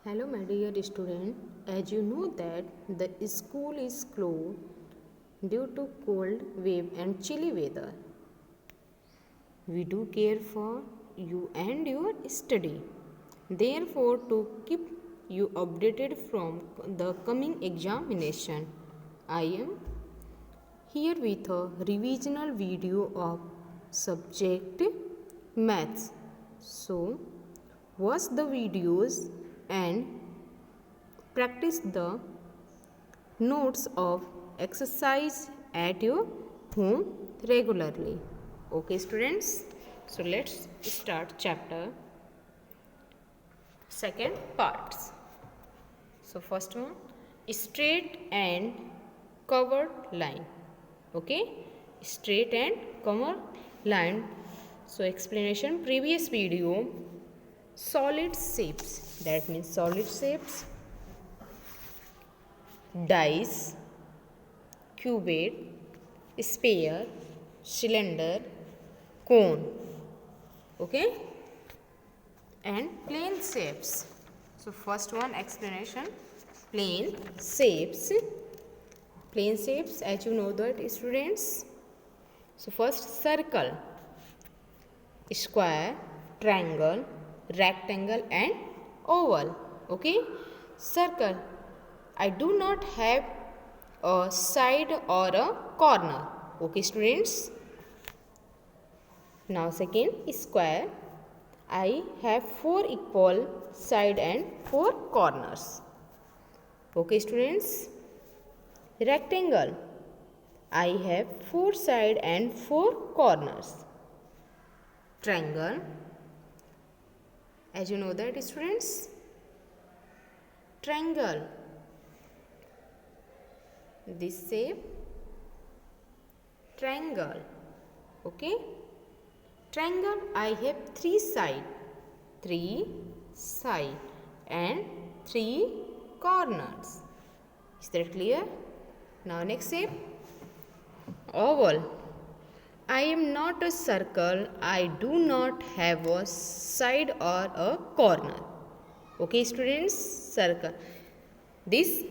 Hello my dear student, as you know that the school is closed due to cold wave and chilly weather. We do care for you and your study. Therefore, to keep you updated from the coming examination, I am here with a revisional video of subject maths. So, watch the videos and practice the notes of exercise at your home regularly. Okay, students? So, let's start chapter second parts. So, first one, straight and covered line. Okay, straight and covered line. So, explanation previous video, solid shapes, that means solid shapes, dice, cubed, sphere, cylinder, cone. Okay, and plane shapes. So first one explanation, plane shapes. Plane shapes, as you know that students. So first, circle, square, triangle, rectangle and oval. Okay, circle, I do not have a side or a corner. Okay, students. Now second, square, I have 4 equal side and 4 corners. Okay, students. Rectangle, I have 4 side and 4 corners. Triangle, as you know that students, triangle, this shape, triangle. Okay, triangle, I have 3 side and 3 corners. Is that clear? Now next shape, oval, I am not a circle, I do not have a side or a corner. Okay, students, circle, this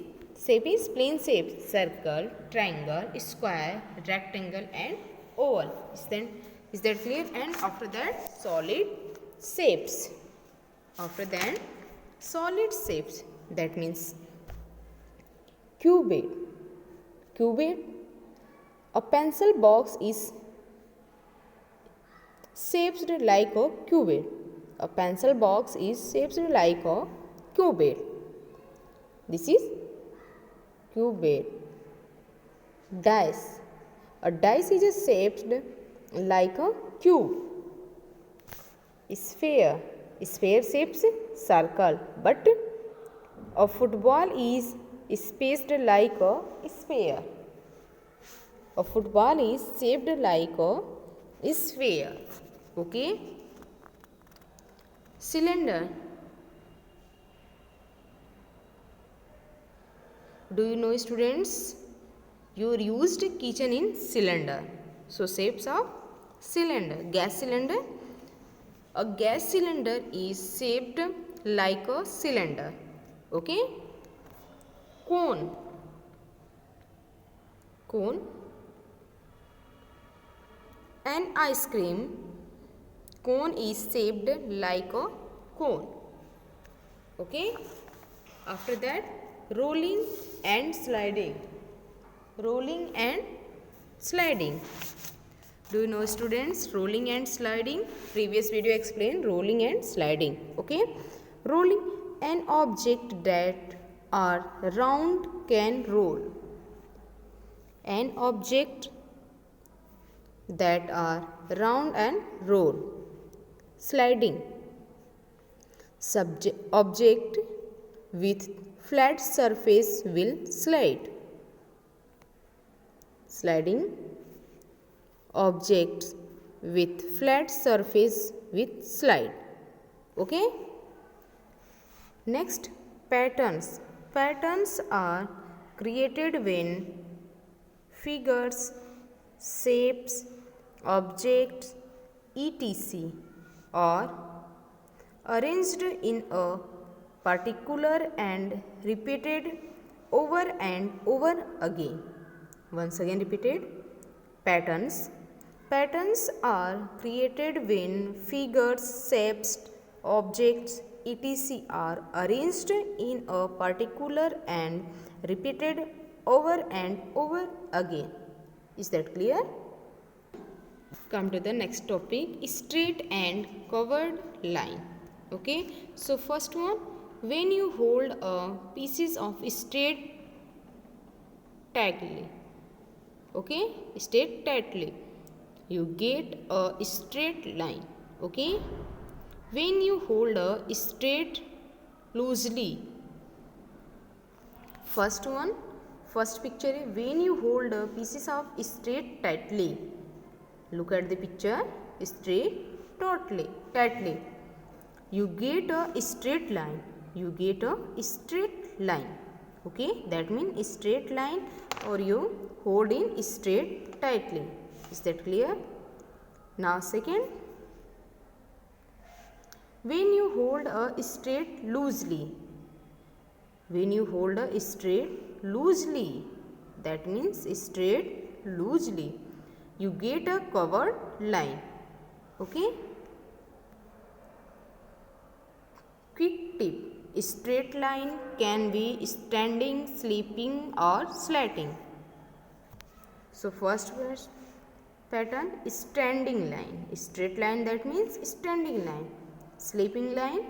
shape is plane shape, circle, triangle, square, rectangle and oval. Is that clear? And after that, solid shapes. After that, solid shapes, that means cubed. Cubed, a pencil box is shaped like a cubed. A pencil box is shaped like a cubed. This is cubed. Dice, a dice is shaped like a cube. Sphere, sphere shapes circle, but a football is spaced like a sphere. A football is shaped like a sphere. Okay. Cylinder, do you know students, you used kitchen in cylinder. So shapes of cylinder, gas cylinder, a gas cylinder is shaped like a cylinder. Okay. Cone, cone, an ice cream cone is shaped like a cone. Okay. After that, rolling and sliding. Rolling and sliding. Do you know students, rolling and sliding? Previous video explained rolling and sliding. Okay. Rolling, an object that are round can roll. An object that are round and roll. Sliding, object with flat surface will slide. Sliding, objects with flat surface with slide. Okay. Next, patterns. Patterns are created when figures, shapes, objects, etc. are arranged in a particular and repeated over and over again. Once again repeated. Patterns. Patterns are created when figures, shapes, objects, etc. are arranged in a particular and repeated over and over again. Is that clear? Come to the next topic, straight and covered line. Okay, so first one, when you hold a pieces of straight tightly, okay, straight tightly, you get a straight line. Okay, when you hold a straight loosely, first one, first picture is when you hold a pieces of straight tightly. Look at the picture, straight tightly, you get a straight line, you get a straight line. Okay, that means straight line, or you hold in straight tightly. Is that clear? Now second, when you hold a straight loosely, when you hold a straight loosely, that means straight loosely, you get a covered line. Okay, quick tip, straight line can be standing, sleeping or slanting. So first pattern, standing line, straight line, that means standing line, sleeping line,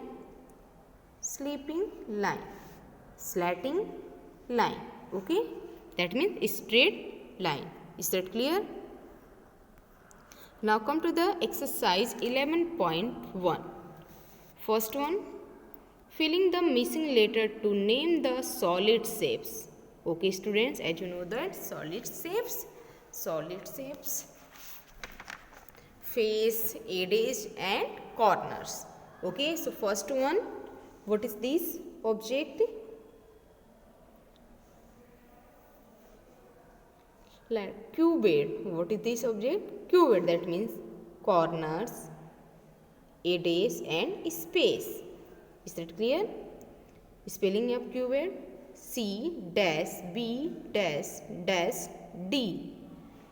sleeping line, slanting line. Okay, that means straight line. Is that clear? Now come to the exercise 11.1. First one, filling the missing letter to name the solid shapes. Okay students, as you know that solid shapes, face, edges and corners. Okay, so first one, what is this object? Like cubed. What is this object? Cubed, that means corners, edges and space. Is that clear? Spelling of cubed, C dash B dash dash D,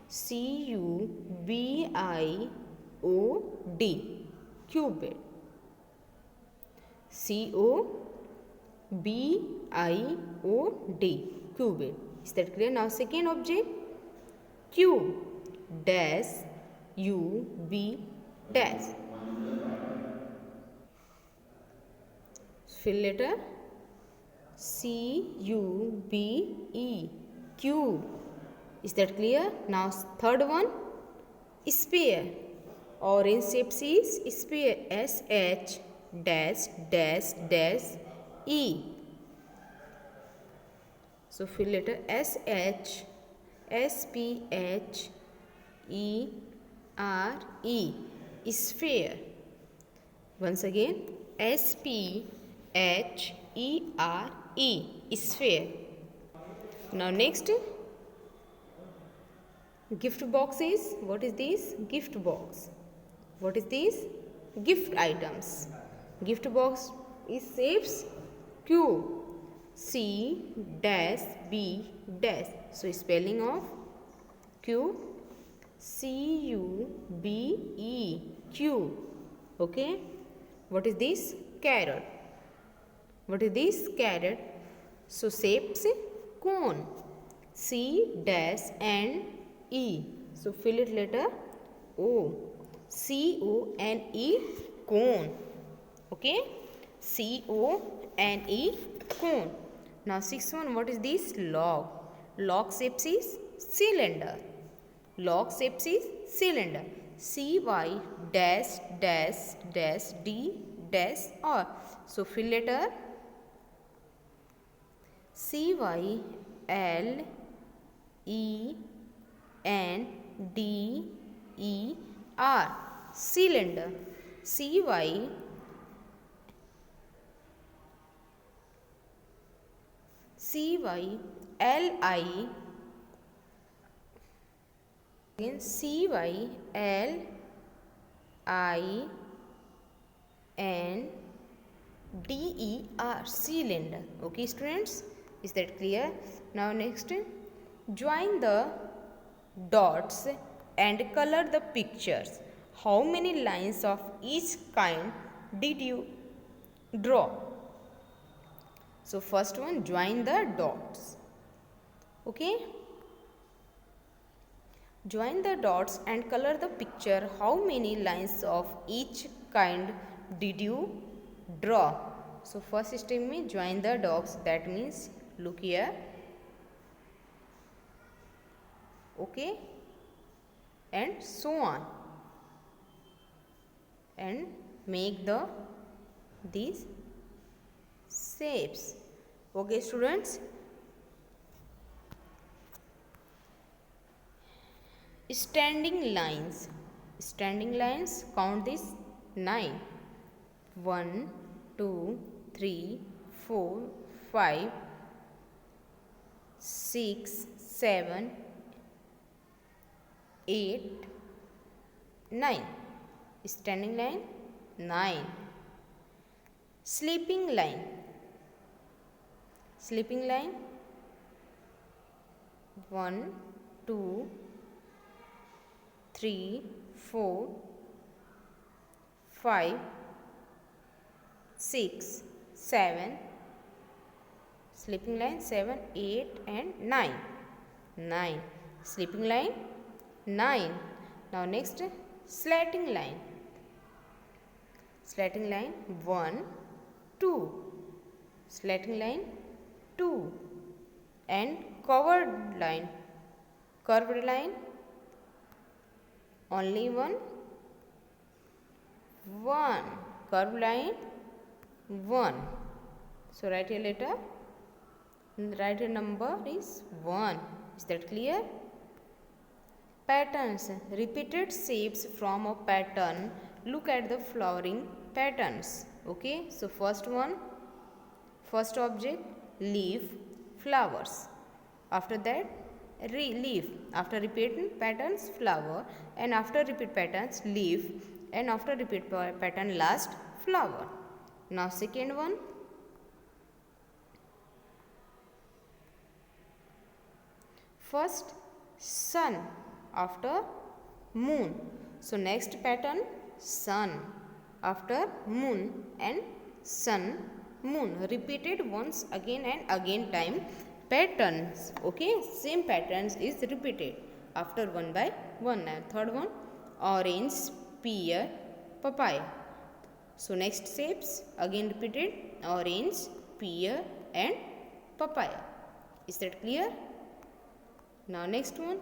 CUBIOD, cubed, COBIOD, cubed. Is that clear? Now second object, Q dash UB dash, fill letter CUBE, cube. Is that clear? Now third one, sphere. Orange shape is sphere, SH dash dash dash E. So fill letter SH SPHERE, sphere. Once again, SPHERE, sphere. Now next, gift boxes. What is this? Gift box. What is this? Gift items. Gift box is shapes cube, C dash B dash. So spelling of cube, CUBE, cube. Okay. What is this? Carrot. What is this? Carrot. So shapes cone, C dash and E. So fill it letter O, CONE, cone. Okay, CONE, cone. Now sixth one, what is this? Log. Log shapes is cylinder. Log shapes is cylinder. CY dash dash dash D dash R. So fill letter CYLENDER, cylinder. CYLI, again CYLINDER, DER, cylinder. Okay students, is that clear? Now next, join the dots and color the pictures. How many lines of each kind did you draw? So first one, join the dots. Okay, join the dots and color the picture. How many lines of each kind did you draw? So first step में join the dots, that means look here. Okay, and so on, and make these shapes. Okay students, standing lines. Standing lines, count this 9. 1, 2, 3, 4, 5, 6, 7, 8, 9. Standing line 9. Sleeping line. Sleeping line 1, 2, 3, 4, 5, 6, 7. Sleeping line 7, 8 and 9. 9. Sleeping line 9. Now next, slatting line. Slatting line 1, 2. Slatting line 2. And curved line. Curved line only one. Curved line 1. So write here letter. Write here number is 1. Is that clear? Patterns. Repeated shapes from a pattern. Look at the flowering patterns. Okay. So first one. First object, leaf, flowers. After that, leaf. After repeat patterns, flower. And after repeat patterns, leaf. And after repeat pattern, last, flower. Now second one. First, sun. After, moon. So next pattern, sun. After, moon and sun, moon. Repeated once again and again time. Patterns. Okay, same patterns is repeated after one by one. Now third one, orange, pear, papaya. So next shapes again repeated, orange, pear and papaya. Is that clear? Now next one,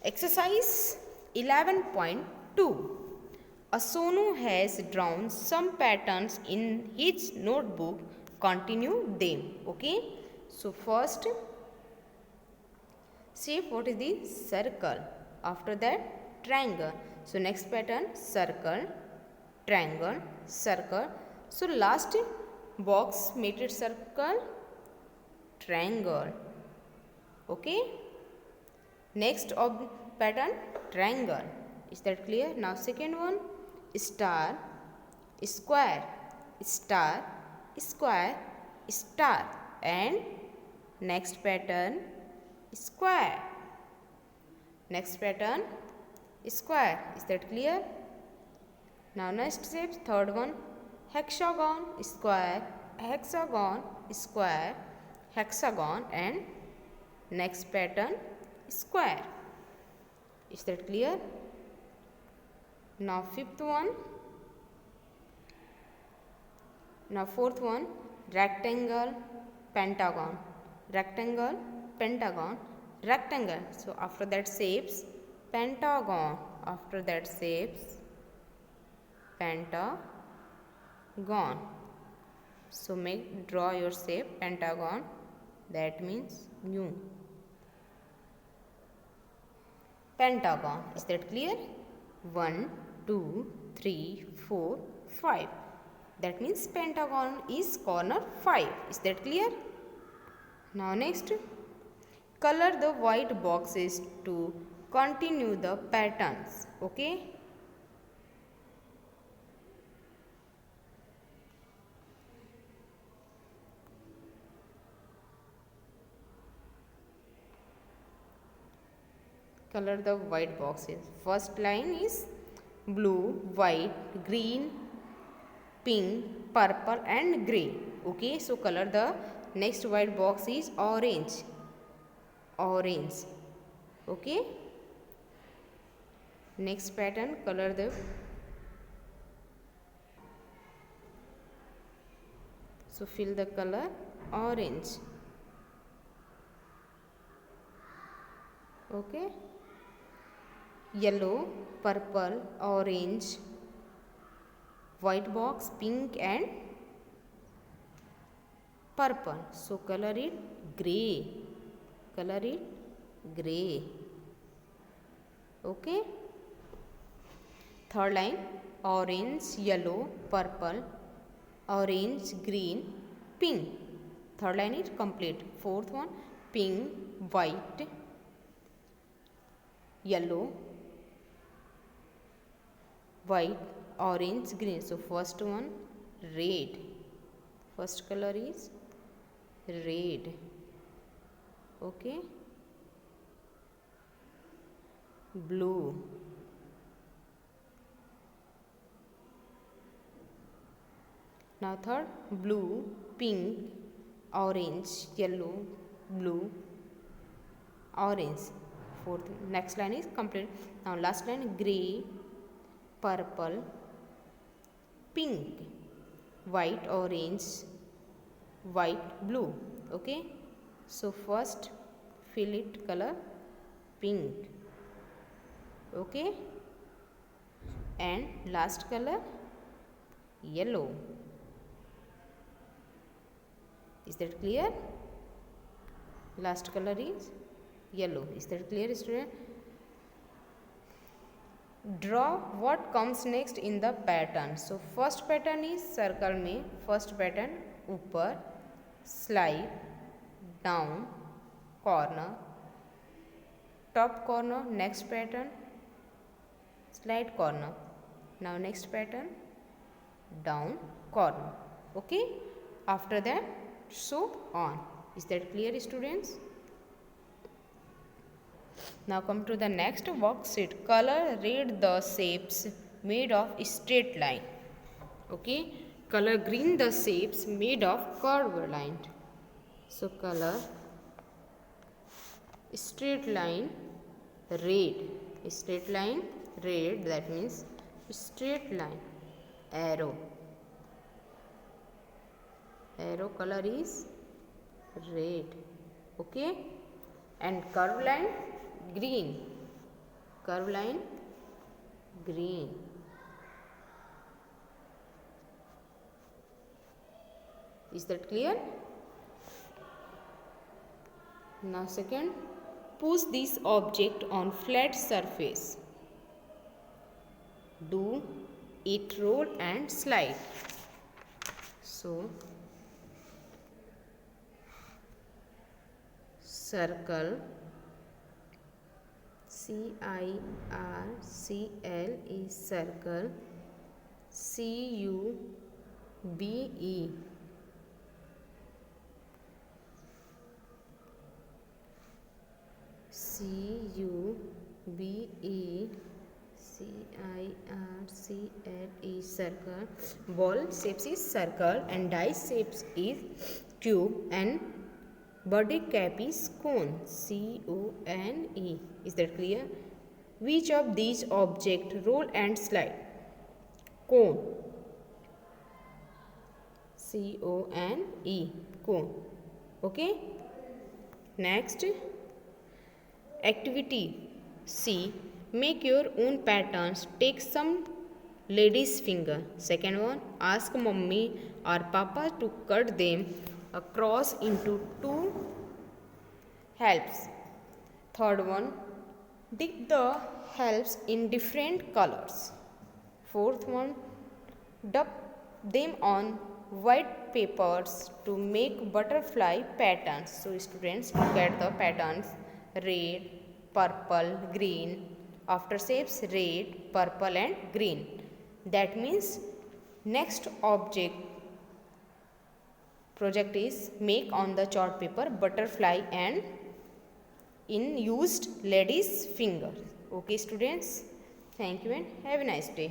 exercise 11.2. Asonu has drawn some patterns in his notebook. Continue them. Okay. So first, shape, what is the circle? After that, triangle. So next pattern, circle, triangle, circle. So last box mated circle, triangle. Okay. Next pattern, triangle. Is that clear? Now second one, star, square, star, square, star. And next pattern, square. Next pattern, square. Is that clear? Now next shape, third one, hexagon, square, hexagon, square, hexagon. And next pattern, square. Is that clear? Now fifth one. Now fourth one, rectangle, pentagon, rectangle, pentagon, rectangle. So after that shapes, pentagon. After that shapes, pentagon. So draw your shape pentagon. That means new pentagon. Is that clear? 1, 2, 3, 4, 5. That means pentagon is corner 5. Is that clear? Now next, color the white boxes to continue the patterns. Okay. color the white boxes. First line is blue, white, green, pink, purple and gray. Okay, so color the next white box is orange. Okay, next pattern, color the, so fill the color orange. Okay, yellow, purple, orange, white box, pink and purple. So color it gray. Okay, third line orange, yellow, purple, orange, green, pink. Third line is complete. Fourth one pink, white, yellow, white, orange, green. So first one red. First color is red. Okay, blue, now third blue, pink, orange, yellow, blue, orange. Fourth, next line is complete. Now last line gray, purple, pink, white, orange, white, blue. Okay, so first fill it color pink. Okay, and last color yellow. Is that clear? Last color is yellow. Is that clear, student? Draw what comes next in the pattern. So first pattern is circle में first pattern ऊपर, slide, down, corner, top corner. Next pattern slide corner. Now next pattern down corner. Okay, after that so on. Is that clear, students? Now come to the next worksheet. Color read the shapes made of straight line. Okay, color green the shapes made of curved line. So color straight line red. Straight line red, that means straight line. Arrow color is red. Okay, and curved line green. Is that clear? Now second, push this object on flat surface. Do it roll and slide. So circle, circle is circle, cube, circle. Ball shapes is circle and dice shapes is cube and birthday cap is cone, cone. Is that clear? Which of these objects roll and slide? Cone, cone, cone. Okay, next activity C. Make your own patterns. Take some lady's finger. Second one, ask mommy or papa to cut them across into two helps. Third one, dip the helps in different colors. Fourth one, dub them on white papers to make butterfly patterns. So students, look at the patterns: red, purple, green. After shapes red, purple and green. That means next project is make on the chart paper butterfly and in used ladies finger. Okay students, thank you and have a nice day.